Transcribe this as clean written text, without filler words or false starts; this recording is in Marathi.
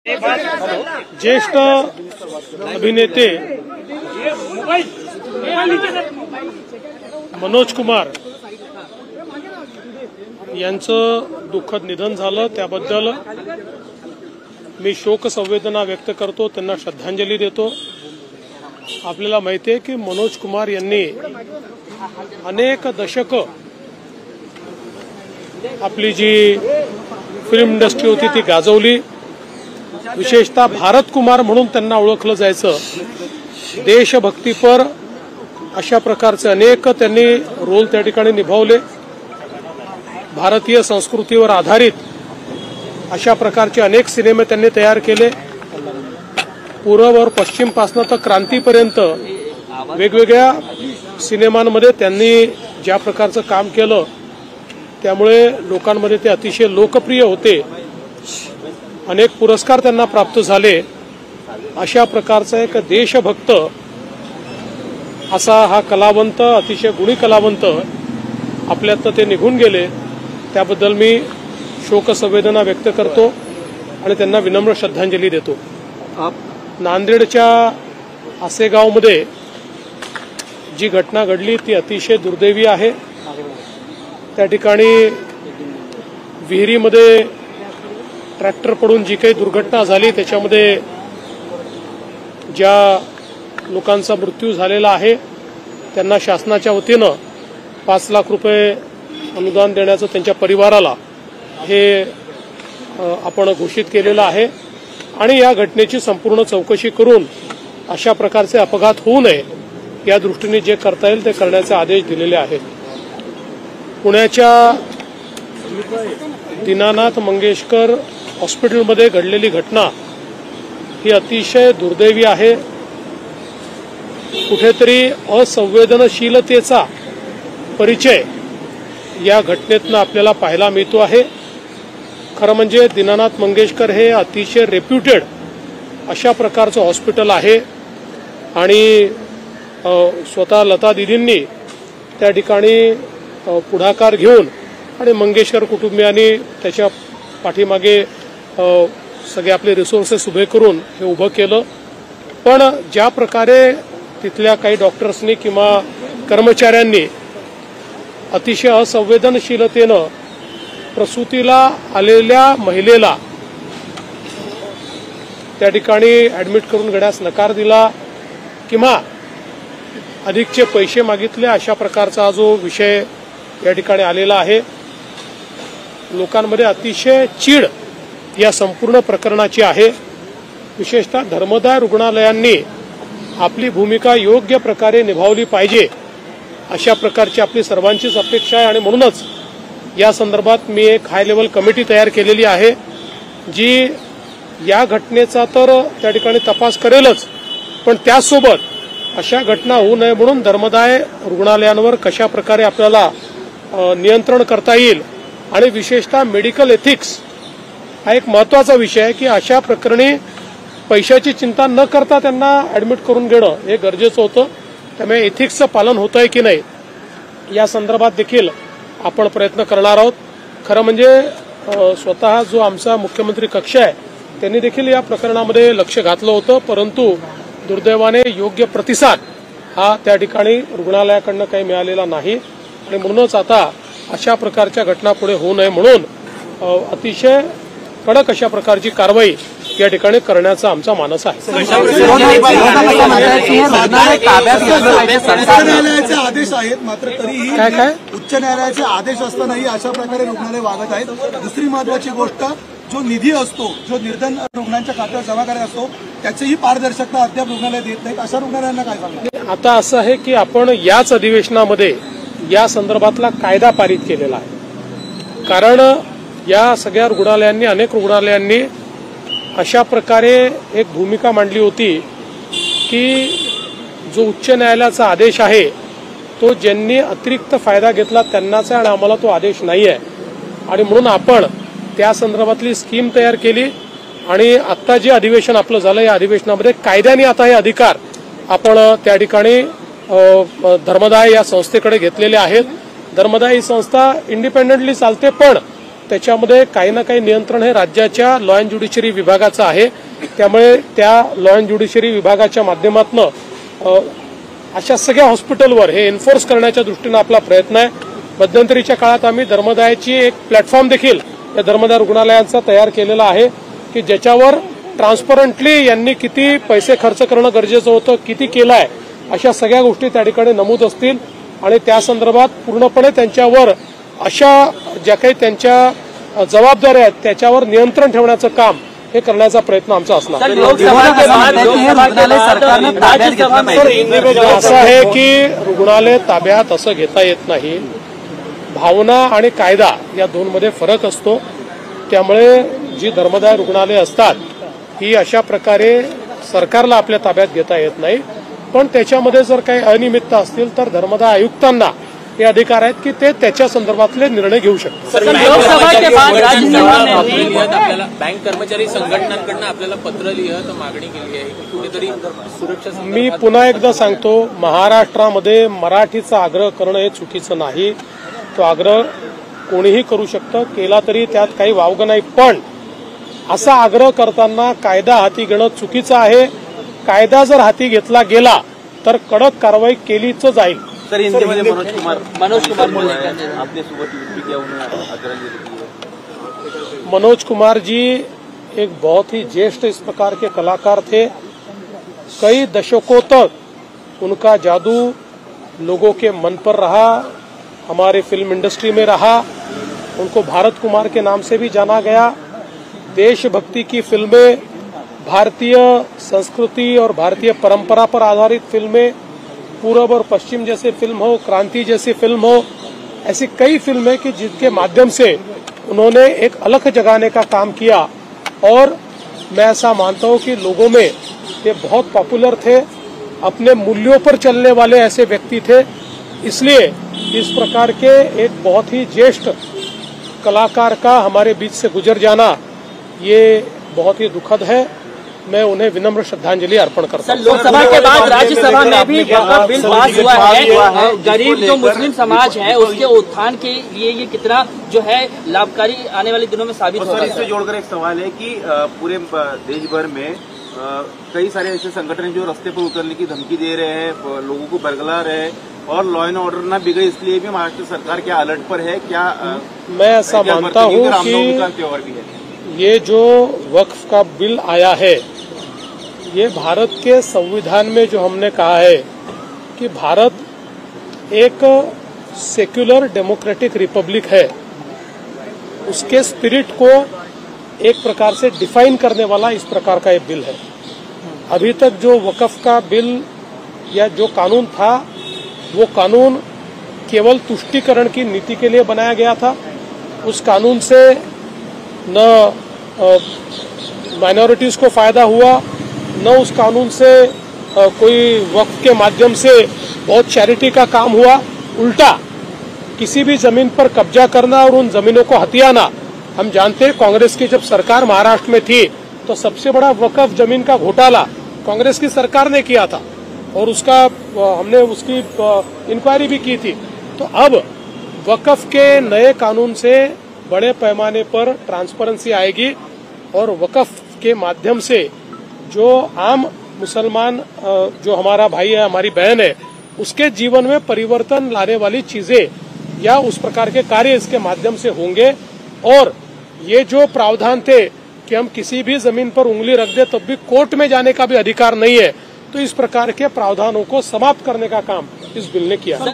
ज्येष्ठ अभिनेते मनोज कुमार यांचं दुःखद निधन झालं, त्याबद्दल मी शोक संवेदना व्यक्त करतो, त्यांना श्रद्धांजली देतो। आपल्याला माहिती आहे की मनोज कुमार यांनी अनेक दशकं आपली जी फिल्म इंडस्ट्री होती ती गाजवली। विशेषतः भारत कुमार म्हणून त्यांना ओळखलं जायचं। देशभक्तीपर अशा प्रकारचे अनेक त्यांनी रोल त्या ठिकाणी निभावले। भारतीय संस्कृतीवर आधारित अशा प्रकारचे अनेक सिनेमे त्यांनी तयार केले। पूर्व और पश्चिम पासून तर क्रांतीपर्यंत वेगवेगळ्या सिनेमांमध्ये त्यांनी ज्या प्रकारचं काम केलं त्यामुळे लोकांमध्ये ते अतिशय लोकप्रिय होते। अनेक पुरस्कार त्यांना प्राप्त झाले। अशा प्रकारचा एक देशभक्त असा हा कलावंत, अतिशय गुणी कलावंत आपल्यातनं ते निघून गेले, त्याबद्दल मी शोक संवेदना व्यक्त करतो आणि त्यांना विनम्र श्रद्धांजली देतो। नांदेडच्या आसेगावमध्ये जी घटना घडली ती अतिशय दुर्दैवी आहे। त्या ठिकाणी विहिरीमध्ये ट्रॅक्टर पडून जी काही दुर्घटना झाली त्याच्यामध्ये ज्या लोकांचा मृत्यू झालेला आहे त्यांना शासनाच्या वतीनं 5 लाख रुपये अनुदान देण्याचं त्यांच्या परिवाराला हे आपण घोषित केलेलं आहे आणि या घटनेची संपूर्ण चौकशी करून अशा प्रकारचे अपघात होऊ नये या दृष्टीने जे करता येईल ते करण्याचे आदेश दिलेले आहेत। पुण्याच्या दीनानाथ मंगेशकर हॉस्पिटलमध्ये घडलेली घटना ही अतिशय दुर्दैवी आहे। कुठेतरी असंवेदनशीलतेचा परिचय या घटनेतनं आपल्याला पाहायला मिळतो आहे। खरं म्हणजे दीनानाथ मंगेशकर हे अतिशय रेप्युटेड अशा प्रकारचं हॉस्पिटल आहे आणि स्वतः लता दीदींनी त्या ठिकाणी पुढाकार घेऊन आणि मंगेशकर कुटुंबियांनी त्याच्या पाठीमागे सगळे आपले रिसोर्सेस उभे करून हे उभं केलं। पण ज्या प्रकारे तिथल्या काही डॉक्टर्सनी किंवा कर्मचाऱ्यांनी अतिशय असंवेदनशीलतेनं प्रसूतीला आलेल्या महिलेला त्या ठिकाणी ऍडमिट करून घेण्यास नकार दिला किंवा अधिकचे पैसे मागितले, अशा प्रकारचा जो विषय या ठिकाणी आलेला आहे। लोकांमध्ये अतिशय चीड या संपूर्ण प्रकरणाची आहे। विशेषतः धर्मदाय रुग्णालयांनी आपली भूमिका योग्य प्रकारे निभावली पाहिजे अशा प्रकारची आपली सर्वांचीच अपेक्षा आहे आणि म्हणूनच या संदर्भात मी एक हाय लेवल कमिटी तयार केलेली आहे जी या घटनेचा तर त्या ठिकाणी तपास करेलच, पण त्यासोबत अशा घटना होऊ नये म्हणून धर्मदाय रुग्णालयांवर कशा प्रकारे आपल्याला नियंत्रण करता येईल आणि विशेषतः मेडिकल एथिक्स हा एक महत्त्वाचा विषय आहे की अशा प्रकरणी पैशाची चिंता न करता त्यांना ऍडमिट करून घेणं हे गरजेचं होतं। त्यामुळे एथिक्सचं पालन होतंय की नाही या संदर्भात देखील आपण प्रयत्न करणार आहोत। खरं म्हणजे स्वतः जो आमचा मुख्यमंत्री कक्ष आहे त्यांनी देखील या प्रकरणामध्ये लक्ष घातलं होतं, परंतु दुर्दैवाने योग्य प्रतिसाद हा त्या ठिकाणी रुग्णालयाकडनं काही मिळालेला नाही आणि म्हणूनच आता अशा प्रकारच्या घटना पुढे होऊ नये म्हणून अतिशय कडक अशा प्रकारची कारवाई या ठिकाणी करण्याचा आमचा मानस आहे। उच्च न्यायालयाचे आदेश आहेत मात्र तरीही काय उच्च न्यायालयाचे आदेश असतानाही अशा प्रकारे रुग्णालय वागत आहेत। दुसरी महत्वाची गोष्ट, जो निधी असतो जो निर्धन रुग्णांच्या खात्यावर जमा करायचा असतो त्याचीही पारदर्शकता अद्याप रुग्णालय देत नाहीत। अशा रुग्णालयांना काय सांगणार? आता असं आहे की आपण याच अधिवेशनामध्ये या संदर्भातला कायदा पारित केलेला आहे, कारण या सगळ्या रुग्णालयांनी, अनेक रुग्णालयांनी अशा प्रकारे एक भूमिका मांडली होती की जो उच्च न्यायालयाचा आदेश आहे तो ज्यांनी अतिरिक्त फायदा घेतला त्यांनाच आहे आणि आम्हाला तो आदेश नाही आहे आणि म्हणून आपण त्या संदर्भातली स्कीम तयार केली आणि आता जे अधिवेशन आपलं झालं या अधिवेशनामध्ये कायद्याने आता हे अधिकार आपण त्या ठिकाणी धर्मदाय या संस्थेकडे घेतलेले आहेत। धर्मदाय ही संस्था इंडिपेंडेंटली चालते, पण त्याच्यामध्ये काही ना काही नियंत्रण हे राज्याच्या लॉ अँड ज्युडिशरी विभागाचं आहे. त्यामुळे त्या लॉ अँड ज्युडिशरी विभागाच्या माध्यमातून अशा सगळ्या हॉस्पिटलवर हे एन्फोर्स करण्याच्या दृष्टीनं आपला प्रयत्न आहे. मध्यंतरीच्या काळात आम्ही धर्मदायाची एक प्लॅटफॉर्म देखील या धर्मदाय रुग्णालयांचा तयार केलेला आहे की ज्याच्यावर ट्रान्सपरंटली यांनी किती पैसे खर्च करणं गरजेचं होतं, किती केलं आहे, अशा सगळ्या गोष्टी त्या ठिकाणी नमूद असतील आणि त्या संदर्भात पूर्णपणे त्यांच्यावर अशा ज्या काही त्यांच्या जबाबदाऱ्या आहेत त्याच्यावर नियंत्रण ठेवण्याचं काम हे करण्याचा प्रयत्न आमचा असणार. असं आहे की रुग्णालय ताब्यात असं घेता येत नाही. भावना आणि कायदा या दोनमध्ये फरक असतो. त्यामुळे जी धर्मदाय रुग्णालय असतात ही अशा प्रकारे सरकारला आपल्या ताब्यात घेता येत नाही. पण त्याच्यामध्ये जर काही अनियमितता असतील तर धर्मदाय आयुक्तांना हे अधिकार आहेत की ते त्याच्या संदर्भातले निर्णय घेऊ शकतात. बँक कर्मचारी संघटनांकडून आपल्याला पत्र लिहिलं मागणी केली आहे की कुठेतरी सुरक्षा. मी पुन्हा एकदा सांगतो, महाराष्ट्रामध्ये मराठीचा आग्रह करणं हे चुकीचं नाही. तो आग्रह कोणीही करू शकतं, केला तरी त्यात काही वावगं नाही. पण असा आग्रह करताना कायदा हाती घेणं चुकीचं आहे. कायदा जर हाती घेतला गेला तर कडक कारवाई केलीच जाईल. सर हिंदीमध्ये मनोज कुमार मनोज कुमार जी एक बहुत ही ज्येष्ठ इस प्रकार के कलाकार थे. कई दशकों तक उनका जादू लोगों के मन पर रहा, हमारे फिल्म इंडस्ट्री में रहा. उनको भारत कुमार के नाम से भी जाना गया. देशभक्ति की फिल्में, भारतीय संस्कृति और भारतीय परंपरा पर आधारित फिल्में, पूरब और पश्चिम जैसे फिल्म हो, क्रांति जैसी फिल्म हो, ऐसी कई फिल्में कि जिनके माध्यम से उन्होंने एक अलख जगाने का काम किया. और मैं ऐसा मानता हूं कि लोगों में ये बहुत पॉपुलर थे, अपने मूल्यों पर चलने वाले ऐसे व्यक्ति थे. इसलिए इस प्रकार के एक बहुत ही ज्येष्ठ कलाकार का हमारे बीच से गुजर जाना ये बहुत ही दुखद है. मैं उन्हें विनम्र श्रद्धांजलि अर्पण करता हूं. लोकसभा के बाद राज्यसभा में भी वक्फ बिल पास हुआ है. गरीब जो मुस्लिम समाज है उसके उत्थान के लिए ये कितना जो है लाभकारी आने वाले दिनों में साबित होगा. इससे जोड़कर एक सवाल है कि पूरे देश भर में कई सारे ऐसे संगठन हैं जो रास्ते पर उतरने की धमकी दे रहे हैं, लोगों को बरगला रहे हैं और लॉ एंड ऑर्डर न बिगड़े इसलिए भी महाराष्ट्र सरकार क्या अलर्ट पर है? क्या मैं ऐसा मानता हूं कि ये जो वक्फ का बिल आया है ये भारत के संविधान में जो हमने कहा है कि भारत एक सेक्युलर डेमोक्रेटिक रिपब्लिक है, उसके स्पिरिट को एक प्रकार से डिफाइन करने वाला इस प्रकार का एक बिल है. अभी तक जो वक्फ का बिल या जो कानून था वो कानून केवल तुष्टीकरण की नीति के लिए बनाया गया था. उस कानून से न माइनॉरिटीज को फायदा हुआ, न उस कानून से कोई वक्फ के माध्यम से बहुत चैरिटी का काम हुआ. उल्टा किसी भी जमीन पर कब्जा करना और उन जमीनों को हथियाना. हम जानते हैं कांग्रेस की जब सरकार महाराष्ट्र में थी तो सबसे बड़ा वक्फ जमीन का घोटाला कांग्रेस की सरकार ने किया था और उसका हमने उसकी इंक्वायरी भी की थी. तो अब वक्फ के नए कानून से बड़े पैमाने पर ट्रांसपेरेंसी आएगी और वक्फ के माध्यम से जो आम मुसलमान जो हमारा भाई है, हमारी बहन है, उसके जीवन में परिवर्तन लाने वाली चीजें या उस प्रकार के कार्य इसके माध्यम से होंगे. और ये जो प्रावधान थे कि हम किसी भी जमीन पर उंगली रख दे तब भी कोर्ट में जाने का भी अधिकार नहीं है, तो इस प्रकार के प्रावधानों को समाप्त करने का काम इस बिल ने किया.